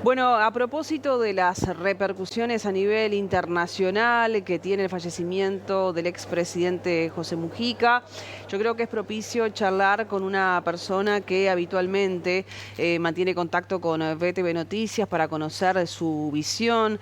Bueno, a propósito de las repercusiones a nivel internacional que tiene el fallecimiento del expresidente José Mujica, yo creo que es propicio charlar con una persona que habitualmente mantiene contacto con VTV Noticias para conocer su visión,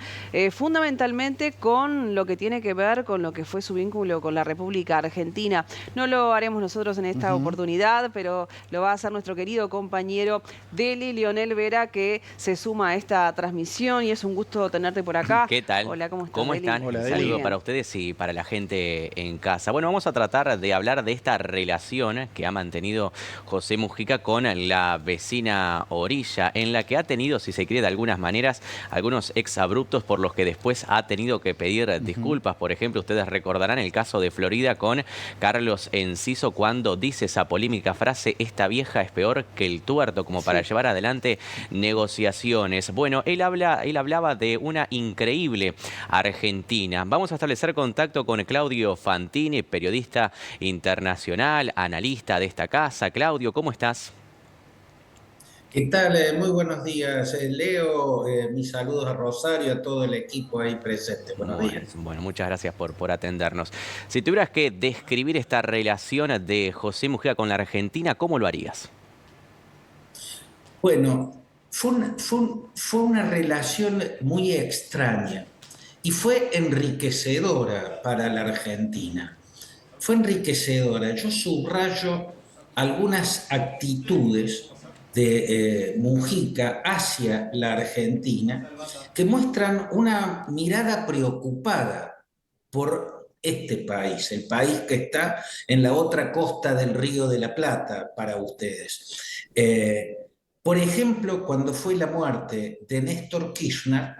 fundamentalmente con lo que tiene que ver con lo que fue su vínculo con la República Argentina. No lo haremos nosotros en esta Ujú. oportunidad, pero lo va a hacer nuestro querido compañero Deli, Leonel Vera, que se suma a esta transmisión y es un gusto tenerte por acá. ¿Qué tal? Hola, ¿cómo estás, ¿Cómo Deli? están? Hola, El Muy saludo Deli. para bien. ustedes y para la gente en casa. Bueno, vamos a tratar de hablar de esta relación que ha mantenido José Mujica con la vecina Orilla, en la que ha tenido, si se quiere, de algunas maneras, algunos exabruptos por los que después ha tenido que pedir Ujú. disculpas. Por ejemplo, ustedes recordarán el caso de Florida con Carlos Enciso cuando dice esa polémica frase: esta vieja es peor que el tuerto, como para Sí. llevar adelante negociaciones. Bueno, él hablaba de una increíble Argentina. Vamos a establecer contacto con Claudio Fantini, periodista internacional, analista de esta casa. Claudio, ¿cómo estás? ¿Qué tal? Muy buenos días, Leo. Mis saludos a Rosario, a todo el equipo ahí presente. Buenos Bueno, días. bueno, muchas gracias por atendernos. Si tuvieras que describir esta relación de José Mujica con la Argentina, ¿cómo lo harías? Bueno, fue una relación muy extraña y fue enriquecedora para la Argentina. Fue enriquecedora. Yo subrayo algunas actitudes de Mujica hacia la Argentina que muestran una mirada preocupada por este país, el país que está en la otra costa del Río de la Plata para ustedes. Por ejemplo, cuando fue la muerte de Néstor Kirchner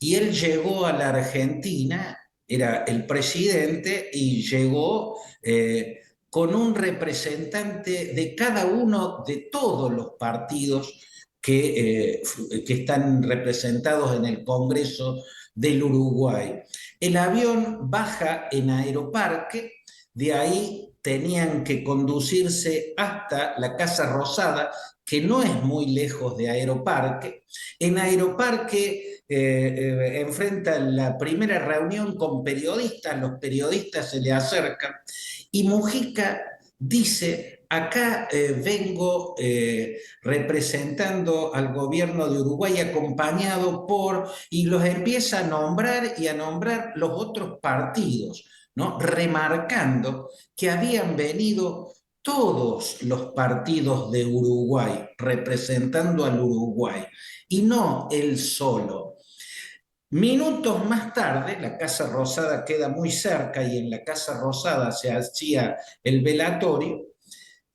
y él llegó a la Argentina, era el presidente y llegó con un representante de cada uno de todos los partidos que están representados en el Congreso del Uruguay. El avión baja en Aeroparque, de ahí tenían que conducirse hasta la Casa Rosada, que no es muy lejos de Aeroparque. En Aeroparque enfrenta la primera reunión con periodistas, los periodistas se le acercan y Mujica dice, acá vengo representando al gobierno de Uruguay acompañado por, y los empieza a nombrar y a nombrar los otros partidos, ¿no? Remarcando que habían venido todos los partidos de Uruguay representando al Uruguay y no él solo. Minutos más tarde, la Casa Rosada queda muy cerca y en la Casa Rosada se hacía el velatorio.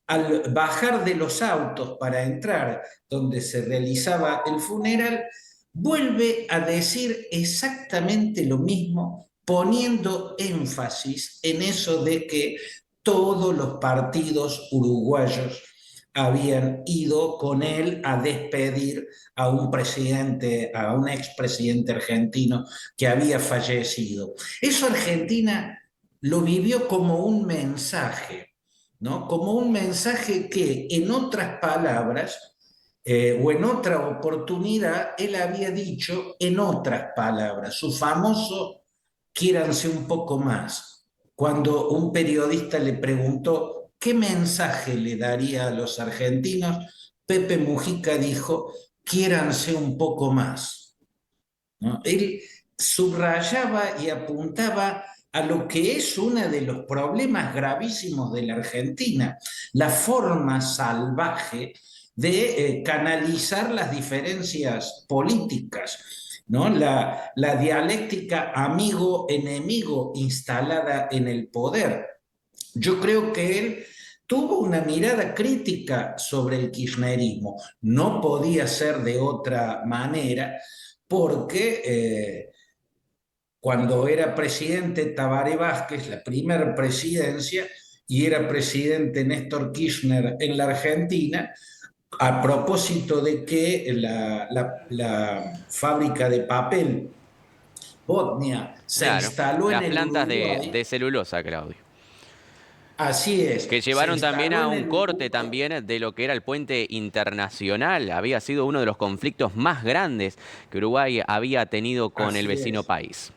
Al bajar de los autos para entrar donde se realizaba el funeral, vuelve a decir exactamente lo mismo, poniendo énfasis en eso de que todos los partidos uruguayos habían ido con él a despedir a un presidente, a un expresidente argentino que había fallecido. Eso Argentina lo vivió como un mensaje, ¿no? Como un mensaje que, en otras palabras, o en otra oportunidad, él había dicho en otras palabras, su famoso quiéranse un poco más. Cuando un periodista le preguntó qué mensaje le daría a los argentinos, Pepe Mujica dijo, quiéranse un poco más, ¿no? Él subrayaba y apuntaba a lo que es uno de los problemas gravísimos de la Argentina, la forma salvaje de canalizar las diferencias políticas, ¿no? La dialéctica amigo-enemigo instalada en el poder. Yo creo que él tuvo una mirada crítica sobre el kirchnerismo. No podía ser de otra manera porque cuando era presidente Tabaré Vázquez, la primera presidencia, y era presidente Néstor Kirchner en la Argentina, a propósito de que la fábrica de papel Botnia se Claro, instaló en las el plantas Uruguay. de celulosa, Claudio. Así Que es, se llevaron también instaló a en un el corte Uruguay. también de lo que era el puente internacional. Había sido uno de los conflictos más grandes que Uruguay había tenido con el Así vecino es. país.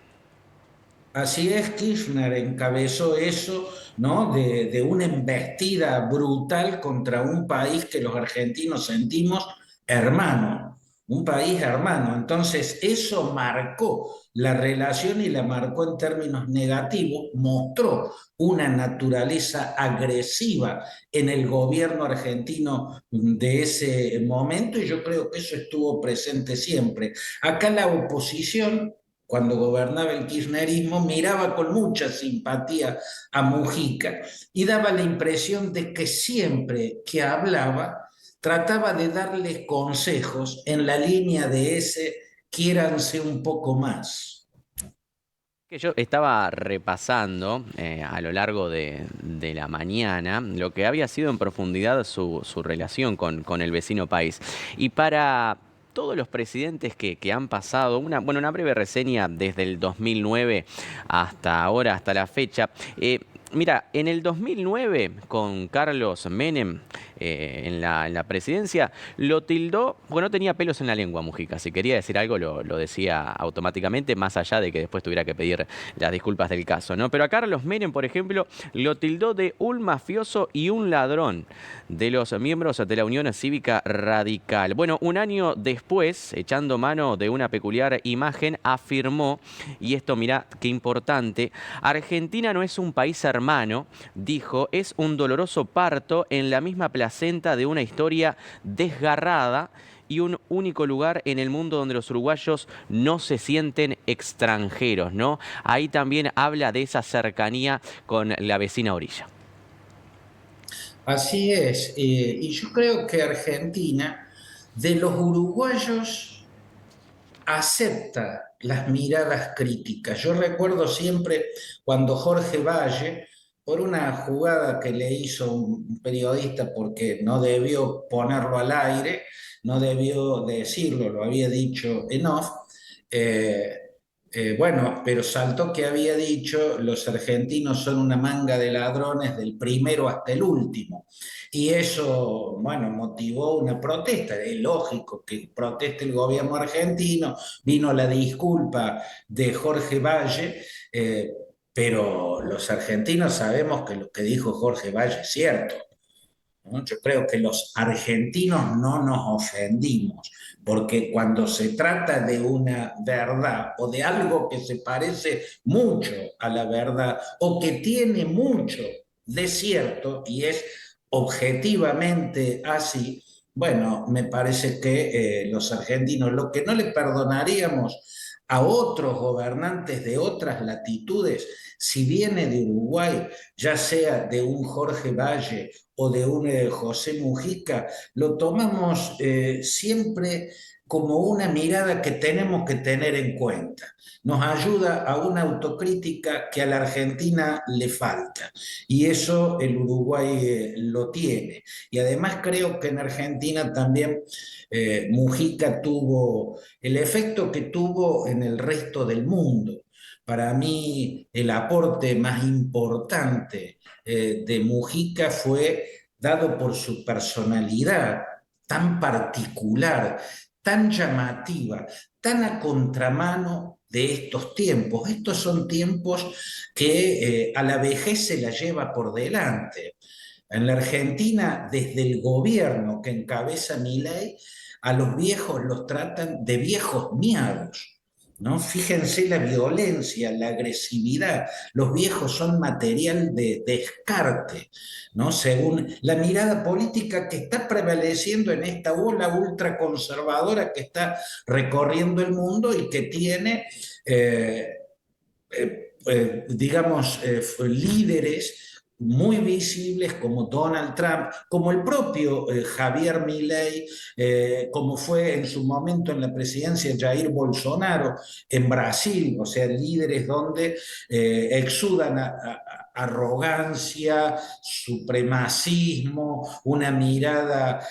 Así es, Kirchner encabezó eso, ¿no? De una embestida brutal contra un país que los argentinos sentimos hermano, un país hermano. Entonces, eso marcó la relación y la marcó en términos negativos, mostró una naturaleza agresiva en el gobierno argentino de ese momento y yo creo que eso estuvo presente siempre. Acá la oposición cuando gobernaba el kirchnerismo, miraba con mucha simpatía a Mujica y daba la impresión de que siempre que hablaba trataba de darles consejos en la línea de ese quiéranse un poco más. Que yo estaba repasando a lo largo de la mañana lo que había sido en profundidad su relación con el vecino país. Y para todos los presidentes que han pasado, una breve reseña desde el 2009 hasta ahora, hasta la fecha. Mira, en el 2009, con Carlos Menem en la presidencia, lo tildó, bueno, no tenía pelos en la lengua Mujica, si quería decir algo lo decía automáticamente, más allá de que después tuviera que pedir las disculpas del caso, ¿no? Pero a Carlos Menem, por ejemplo, lo tildó de un mafioso y un ladrón de los miembros de la Unión Cívica Radical. Bueno, un año después, echando mano de una peculiar imagen, afirmó, y esto mirá qué importante, Argentina no es un país hermano, dijo, es un doloroso parto en la misma placenta de una historia desgarrada y un único lugar en el mundo donde los uruguayos no se sienten extranjeros, ¿no? Ahí también habla de esa cercanía con la vecina orilla. Así es, y yo creo que Argentina, de los uruguayos, acepta las miradas críticas. Yo recuerdo siempre cuando Jorge Valle, por una jugada que le hizo un periodista porque no debió ponerlo al aire, no debió decirlo, lo había dicho en off, eh, bueno, pero saltó que había dicho, los argentinos son una manga de ladrones del primero hasta el último. Y eso, bueno, motivó una protesta. Es lógico que proteste el gobierno argentino, vino la disculpa de Jorge Valle, pero los argentinos sabemos que lo que dijo Jorge Valle es cierto. ¿No? Yo creo que los argentinos no nos ofendimos, porque cuando se trata de una verdad o de algo que se parece mucho a la verdad o que tiene mucho de cierto y es objetivamente así, bueno, me parece que los argentinos lo que no le perdonaríamos a otros gobernantes de otras latitudes, si viene de Uruguay, ya sea de un Jorge Valle o de un José Mujica, lo tomamos siempre como una mirada que tenemos que tener en cuenta. Nos ayuda a una autocrítica que a la Argentina le falta y eso el Uruguay lo tiene. Y además creo que en Argentina también Mujica tuvo el efecto que tuvo en el resto del mundo. Para mí el aporte más importante de Mujica fue dado por su personalidad tan particular, tan llamativa, tan a contramano de estos tiempos. Estos son tiempos que a la vejez se la lleva por delante. En la Argentina, desde el gobierno que encabeza Milei, a los viejos los tratan de viejos miados. ¿No? Fíjense la violencia, la agresividad. Los viejos son material de descarte, ¿no? Según la mirada política que está prevaleciendo en esta ola ultraconservadora que está recorriendo el mundo y que tiene, digamos, líderes muy visibles como Donald Trump, como el propio Javier Milei, como fue en su momento en la presidencia Jair Bolsonaro en Brasil, o sea, líderes donde exudan arrogancia, supremacismo, una mirada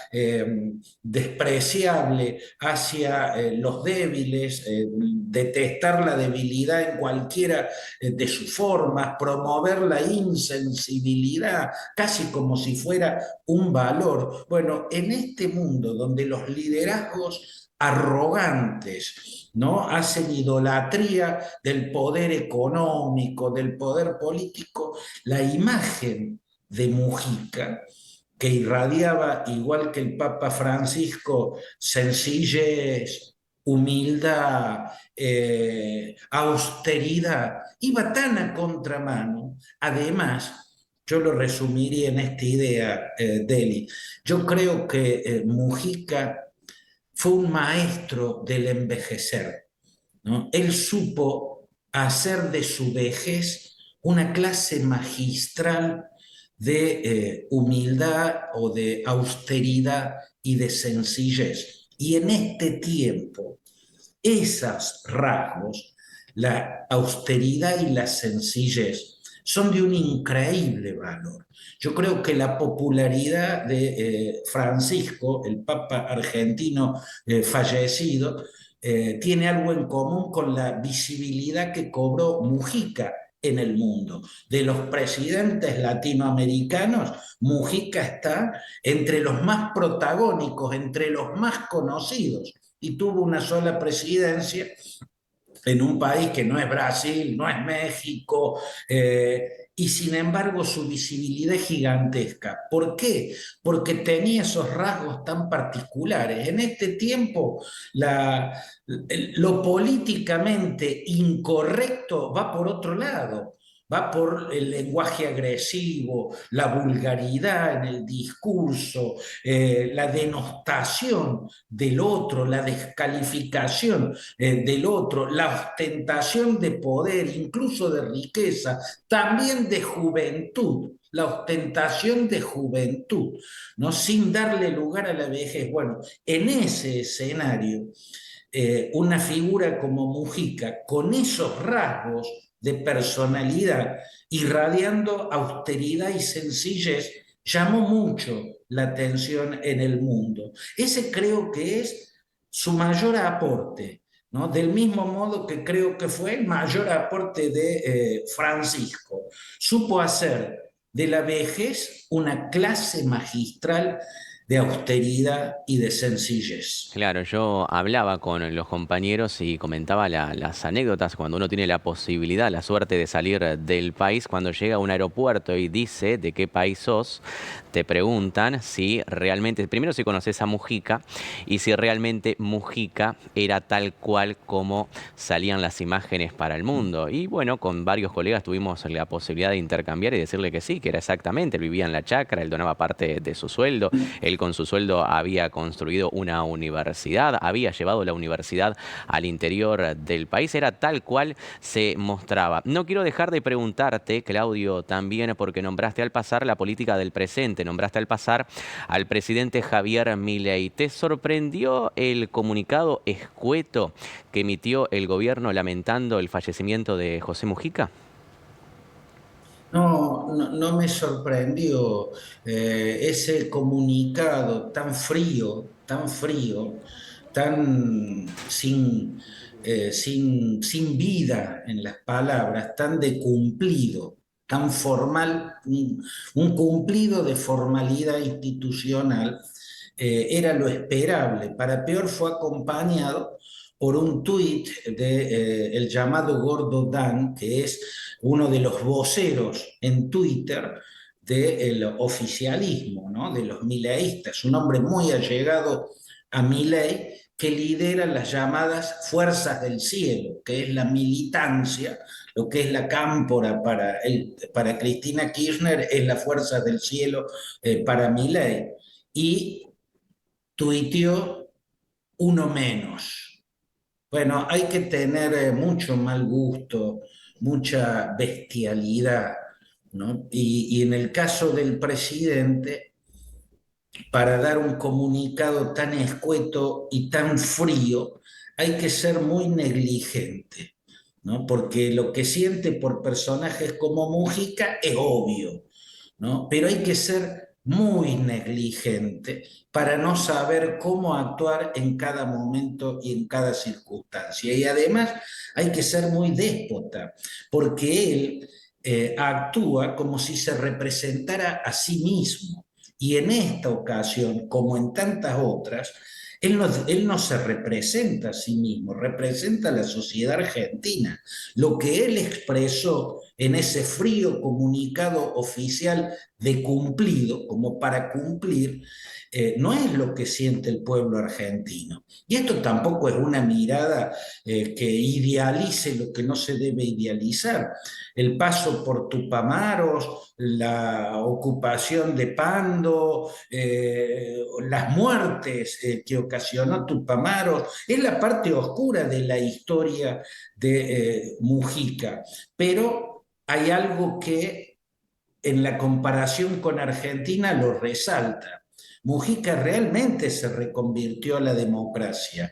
despreciable hacia los débiles, detestar la debilidad en cualquiera de sus formas, promover la insensibilidad, casi como si fuera un valor. Bueno, en este mundo donde los liderazgos arrogantes, ¿no? Hacen idolatría del poder económico, del poder político, la imagen de Mujica, que irradiaba, igual que el Papa Francisco, sencillez, humildad, austeridad, iba tan a contramano. Además, yo lo resumiría en esta idea, Deli. Yo creo que Mujica fue un maestro del envejecer, ¿no? Él supo hacer de su vejez una clase magistral de humildad o de austeridad y de sencillez. Y en este tiempo, esos rasgos, la austeridad y la sencillez, son de un increíble valor. Yo creo que la popularidad de Francisco, el Papa argentino fallecido, tiene algo en común con la visibilidad que cobró Mujica en el mundo. De los presidentes latinoamericanos, Mujica está entre los más protagónicos, entre los más conocidos, y tuvo una sola presidencia en un país que no es Brasil, no es México, y sin embargo su visibilidad es gigantesca. ¿Por qué? Porque tenía esos rasgos tan particulares. En este tiempo, lo políticamente incorrecto va por otro lado. Va por el lenguaje agresivo, la vulgaridad en el discurso, la denostación del otro, la descalificación del otro, la ostentación de poder, incluso de riqueza, también de juventud, la ostentación de juventud, ¿no? Sin darle lugar a la vejez. Bueno, en ese escenario, una figura como Mujica, con esos rasgos de personalidad, irradiando austeridad y sencillez, llamó mucho la atención en el mundo. Ese creo que es su mayor aporte, ¿no? Del mismo modo que creo que fue el mayor aporte de Francisco. Supo hacer de la vejez una clase magistral de austeridad y de sencillez. Claro, yo hablaba con los compañeros y comentaba las anécdotas cuando uno tiene la posibilidad, la suerte de salir del país, cuando llega a un aeropuerto y dice de qué país sos, te preguntan si realmente, primero si conoces a Mujica y si realmente Mujica era tal cual como salían las imágenes para el mundo. Y bueno, con varios colegas tuvimos la posibilidad de intercambiar y decirle que sí, que era exactamente, él vivía en la chacra, él donaba parte de su sueldo, él con su sueldo había construido una universidad, había llevado la universidad al interior del país, era tal cual se mostraba. No quiero dejar de preguntarte, Claudio, también porque nombraste al pasar la política del presente, nombraste al pasar al presidente Javier Milei. ¿Te sorprendió el comunicado escueto que emitió el gobierno lamentando el fallecimiento de José Mujica? No, no, no me sorprendió ese comunicado tan frío, tan sin vida en las palabras, tan de cumplido, tan formal, un cumplido de formalidad institucional. Era lo esperable. Para peor fue acompañado por un tuit de el llamado Gordo Dan, que es uno de los voceros en Twitter del oficialismo, ¿no? De los mileístas, un hombre muy allegado a Milei, que lidera las llamadas Fuerzas del Cielo, que es la militancia, lo que es la cámpora para Cristina Kirchner, es la Fuerza del Cielo para Milei. Y tuiteó uno menos. Bueno, hay que tener mucho mal gusto, mucha bestialidad, ¿no? Y en el caso del presidente, para dar un comunicado tan escueto y tan frío, hay que ser muy negligente, ¿no? Porque lo que siente por personajes como Mujica es obvio, ¿no? Pero hay que ser muy negligente para no saber cómo actuar en cada momento y en cada circunstancia. Y además hay que ser muy déspota, porque él actúa como si se representara a sí mismo. Y en esta ocasión, como en tantas otras, él no se representa a sí mismo, representa a la sociedad argentina. Lo que él expresó en ese frío comunicado oficial de cumplido, como para cumplir, no es lo que siente el pueblo argentino. Y esto tampoco es una mirada que idealice lo que no se debe idealizar. El paso por Tupamaros, la ocupación de Pando, las muertes que ocasionó Tupamaros, es la parte oscura de la historia de Mujica. Pero hay algo que en la comparación con Argentina lo resalta. Mujica realmente se reconvirtió a la democracia,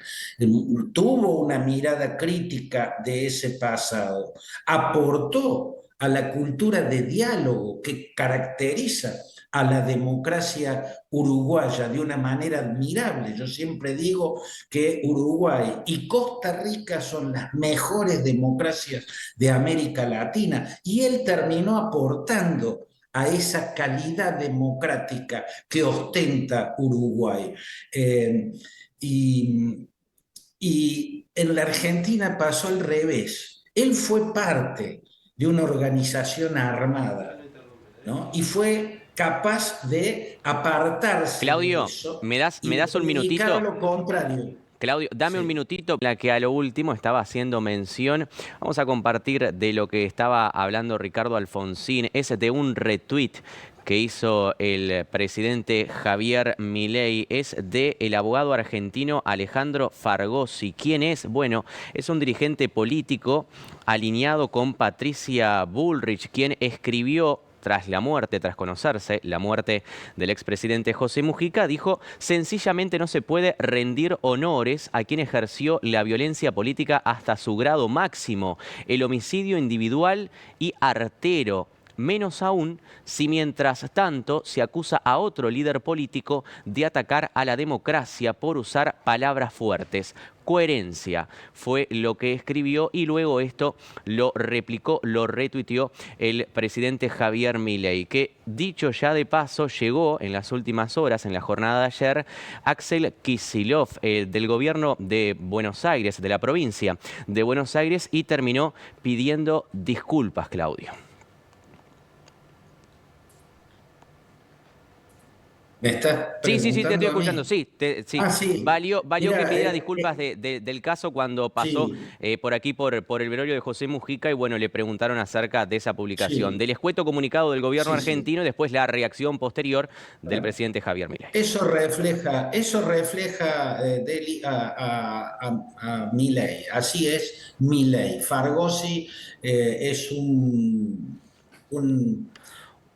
tuvo una mirada crítica de ese pasado, aportó a la cultura de diálogo que caracteriza a la democracia uruguaya de una manera admirable. Yo siempre digo que Uruguay y Costa Rica son las mejores democracias de América Latina y él terminó aportando a esa calidad democrática que ostenta Uruguay. Eh, y, y en la Argentina pasó al revés. Él fue parte de una organización armada, ¿no? Y fue capaz de apartarse de Claudio, eso ¿me y das un predicar minutito? lo contrario. Claudio, dame un Sí. minutito, la que a lo último estaba haciendo mención. Vamos a compartir de lo que estaba hablando Ricardo Alfonsín. Es de un retweet que hizo el presidente Javier Milei. Es de el abogado argentino Alejandro Fargosi. ¿Quién es? Bueno, es un dirigente político alineado con Patricia Bullrich, quien escribió tras conocerse la muerte del expresidente José Mujica, dijo: sencillamente no se puede rendir honores a quien ejerció la violencia política hasta su grado máximo, el homicidio individual y artero. Menos aún si mientras tanto se acusa a otro líder político de atacar a la democracia por usar palabras fuertes. Coherencia fue lo que escribió y luego esto lo replicó, lo retuiteó el presidente Javier Milei, que dicho ya de paso llegó en las últimas horas, en la jornada de ayer, Axel Kicillof del gobierno de Buenos Aires, de la provincia de Buenos Aires, y terminó pidiendo disculpas, Claudio. ¿Me estás Sí, sí, sí, te estoy preguntando a escuchando. mí? Sí, sí. Ah, sí. Valió que Mira, pidiera disculpas del caso cuando pasó sí, por aquí, por el velorio de José Mujica, y bueno, le preguntaron acerca de esa publicación, sí, del escueto comunicado del gobierno sí, sí. argentino y después la reacción posterior del Claro. presidente Javier Milei. Eso refleja a Milei. Así es Milei. Fargosi es un,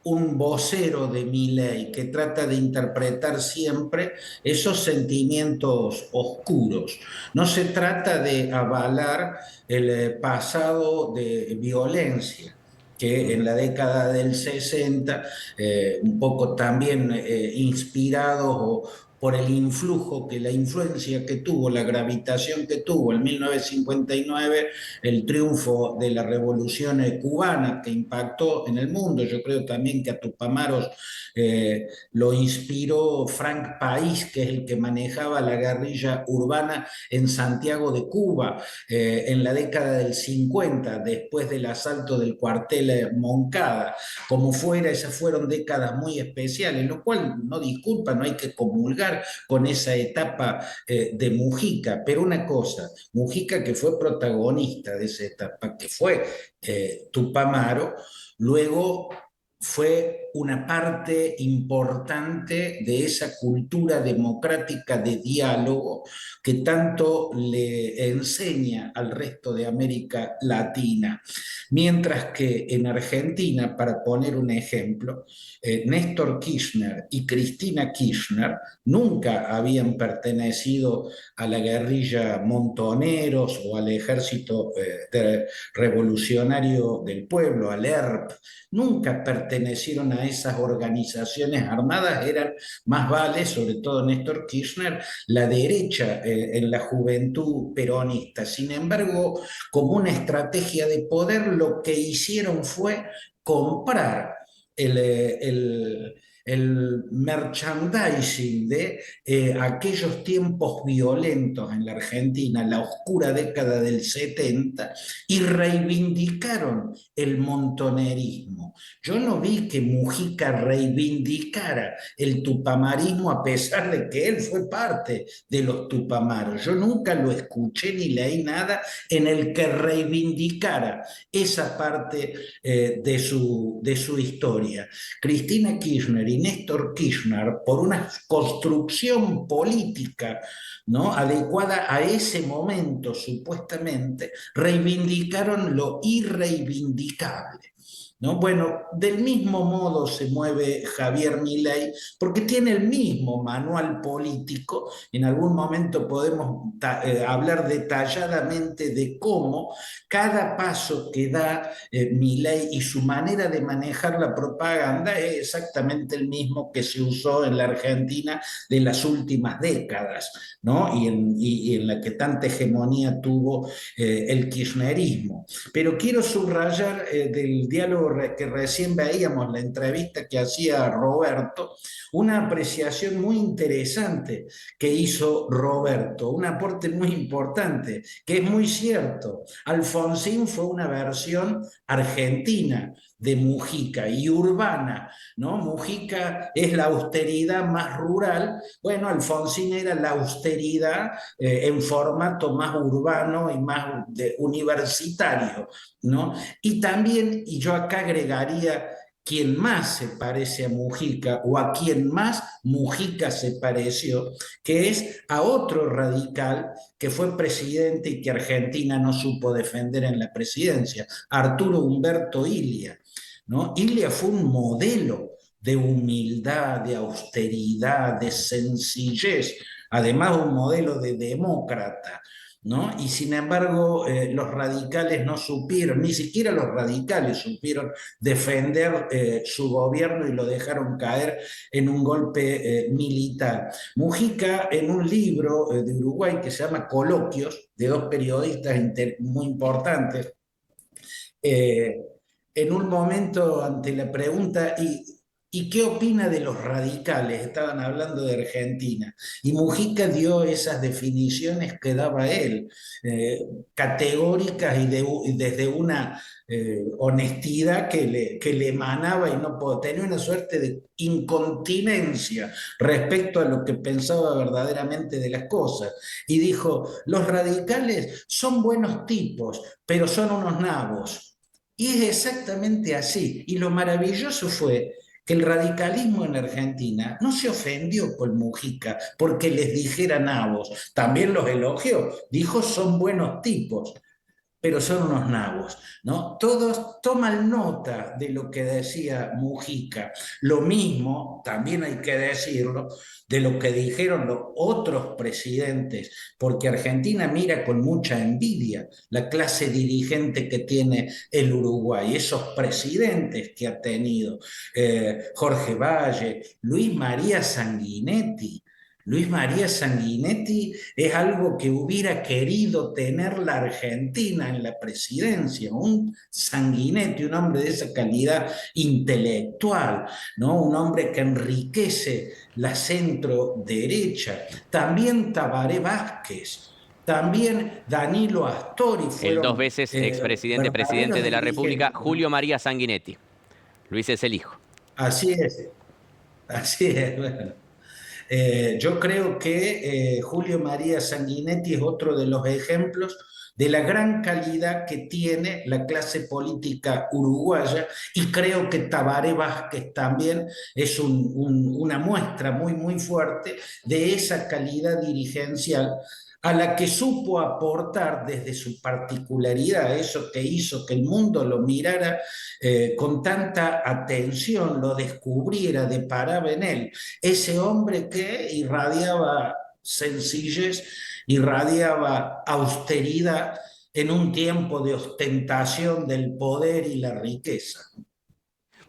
un vocero de Milei que trata de interpretar siempre esos sentimientos oscuros. No se trata de avalar el pasado de violencia que en la década del 60, un poco también inspirados por el influjo, que la influencia que tuvo, la gravitación que tuvo en 1959, el triunfo de la revolución cubana que impactó en el mundo. Yo creo también que a Tupamaros lo inspiró Frank País, que es el que manejaba la guerrilla urbana en Santiago de Cuba en la década del 50, después del asalto del cuartel Moncada. Como fuera, esas fueron décadas muy especiales, lo cual no disculpa, no hay que comulgar con esa etapa de Mujica, pero una cosa, Mujica que fue protagonista de esa etapa, que fue Tupamaro, luego fue una parte importante de esa cultura democrática de diálogo que tanto le enseña al resto de América Latina. Mientras que en Argentina, para poner un ejemplo, Néstor Kirchner y Cristina Kirchner nunca habían pertenecido a la guerrilla Montoneros o al ejército revolucionario del pueblo, al ERP, nunca pertenecieron a esas organizaciones armadas, eran más vale, sobre todo Néstor Kirchner, la derecha en la juventud peronista. Sin embargo, como una estrategia de poder, lo que hicieron fue comprar el, el merchandising de aquellos tiempos violentos en la Argentina, la oscura década del 70, y reivindicaron el montonerismo. Yo no vi que Mujica reivindicara el tupamarismo a pesar de que él fue parte de los tupamaros. Yo nunca lo escuché ni leí nada en el que reivindicara esa parte de su historia. Cristina Kirchner y Néstor Kirchner, por una construcción política, ¿no?, adecuada a ese momento, supuestamente, reivindicaron lo irreivindicable, ¿no? Bueno, del mismo modo se mueve Javier Milei, porque tiene el mismo manual político. En algún momento podemos hablar detalladamente de cómo cada paso que da Milei y su manera de manejar la propaganda es exactamente el mismo que se usó en la Argentina de las últimas décadas, ¿no? Y en la que tanta hegemonía tuvo el kirchnerismo. Pero quiero subrayar del diálogo que recién veíamos, la entrevista que hacía Roberto, una apreciación muy interesante que hizo Roberto, un aporte muy importante, que es muy cierto. Alfonsín fue una versión argentina de Mujica y urbana, ¿no? Mujica es la austeridad más rural, bueno, Alfonsín era la austeridad en formato más urbano y más universitario, ¿no? Y también, y yo acá agregaría, quien más se parece a Mujica o a quien más Mujica se pareció, que es a otro radical que fue presidente y que Argentina no supo defender en la presidencia, Arturo Humberto Illia, ¿no? Illia fue un modelo de humildad, de austeridad, de sencillez, además un modelo de demócrata, ¿no? Y sin embargo, los radicales no supieron, ni siquiera los radicales supieron defender su gobierno y lo dejaron caer en un golpe militar. Mujica, en un libro de Uruguay que se llama Coloquios, de dos periodistas muy importantes, eh, en un momento ante la pregunta, ¿y qué opina de los radicales? Estaban hablando de Argentina. Y Mujica dio esas definiciones que daba él, categóricas y desde una honestidad que le emanaba y no tenía una suerte de incontinencia respecto a lo que pensaba verdaderamente de las cosas. Y dijo, los radicales son buenos tipos, pero son unos nabos. Y es exactamente así. Y lo maravilloso fue que el radicalismo en Argentina no se ofendió con Mujica porque les dijera nabos, también los elogió, dijo son buenos tipos, pero son unos nabos, ¿no? Todos toman nota de lo que decía Mujica. Lo mismo, también hay que decirlo, de lo que dijeron los otros presidentes, porque Argentina mira con mucha envidia la clase dirigente que tiene el Uruguay, esos presidentes que ha tenido Jorge Valle, Luis María Sanguinetti. Luis María Sanguinetti es algo que hubiera querido tener la Argentina en la presidencia, un Sanguinetti, un hombre de esa calidad intelectual, ¿no? Un hombre que enriquece la centro derecha. También Tabaré Vázquez, también Danilo Astori El dos fueron veces expresidente, presidente verdaderos de la República, dirigentes, Julio ¿no? María Sanguinetti. Luis es el hijo. Así es, así es. Bueno. Yo creo que Julio María Sanguinetti es otro de los ejemplos de la gran calidad que tiene la clase política uruguaya, y creo que Tabaré Vázquez también es una muestra muy, muy fuerte de esa calidad dirigencial a la que supo aportar desde su particularidad, eso que hizo que el mundo lo mirara con tanta atención, lo descubriera, deparaba en él, ese hombre que irradiaba sencillez, irradiaba austeridad en un tiempo de ostentación del poder y la riqueza.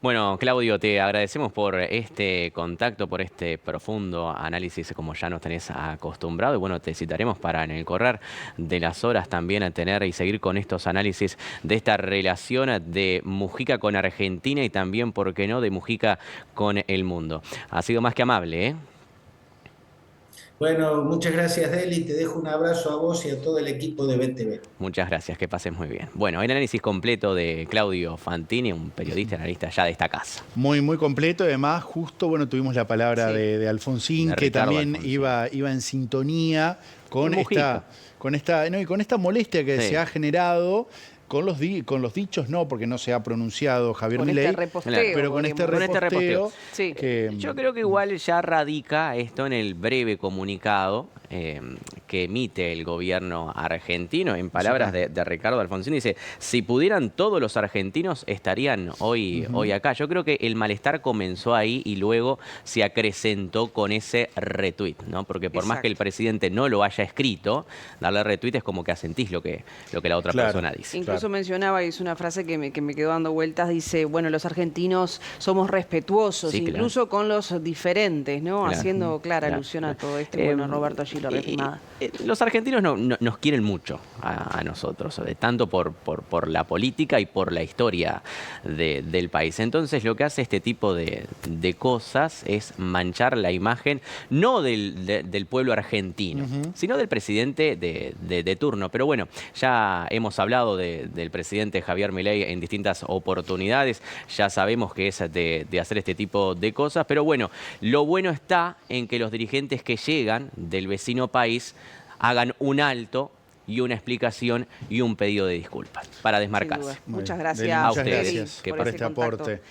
Bueno, Claudio, te agradecemos por este contacto, por este profundo análisis, como ya nos tenés acostumbrado. Y bueno, te citaremos para en el correr de las horas también a tener y seguir con estos análisis de esta relación de Mujica con Argentina y también, ¿por qué no?, de Mujica con el mundo. Ha sido más que amable, ¿eh? Bueno, muchas gracias, Deli. Te dejo un abrazo a vos y a todo el equipo de BTV. Muchas gracias, que pases muy bien. Bueno, el análisis completo de Claudio Fantini, un periodista y analista ya de esta casa. Muy, muy completo. Además, justo, bueno, tuvimos la palabra Sí. de Alfonsín, De que Ricardo también Alfonsín. iba en sintonía con Mujica. con esta molestia que Sí. se ha generado con los dichos, no, porque no se ha pronunciado Javier Con Milei, este reposteo. Claro. pero con este digamos. reposteo, Sí. que Yo creo que igual ya radica esto en el breve comunicado que emite el gobierno argentino, en palabras de Ricardo Alfonsín. Dice, si pudieran todos los argentinos estarían hoy acá. Yo creo que el malestar comenzó ahí y luego se acrecentó con ese retweet, ¿no? Porque por más que el Exacto. presidente no lo haya escrito, darle retweet es como que asentís lo que la otra Claro. persona dice. Incluso mencionaba, y es una frase que me quedó dando vueltas, dice, bueno, los argentinos somos respetuosos, Sí, claro. incluso con los diferentes, ¿no? Claro. Haciendo clara Claro, alusión a claro. todo esto. Bueno, Roberto allí lo reafirmaba. Los argentinos nos quieren mucho a nosotros, tanto por la política y por la historia del país. Entonces lo que hace este tipo de cosas es manchar la imagen, no del pueblo argentino, sino del presidente de turno. Pero bueno, ya hemos hablado del presidente Javier Milei en distintas oportunidades, ya sabemos que es de hacer este tipo de cosas, pero bueno, lo bueno está en que los dirigentes que llegan del vecino país hagan un alto y una explicación y un pedido de disculpas para Sin desmarcarse. duda. Muy Muchas bien. gracias. Deli, A muchas ustedes, gracias que por por ese este contacto. aporte.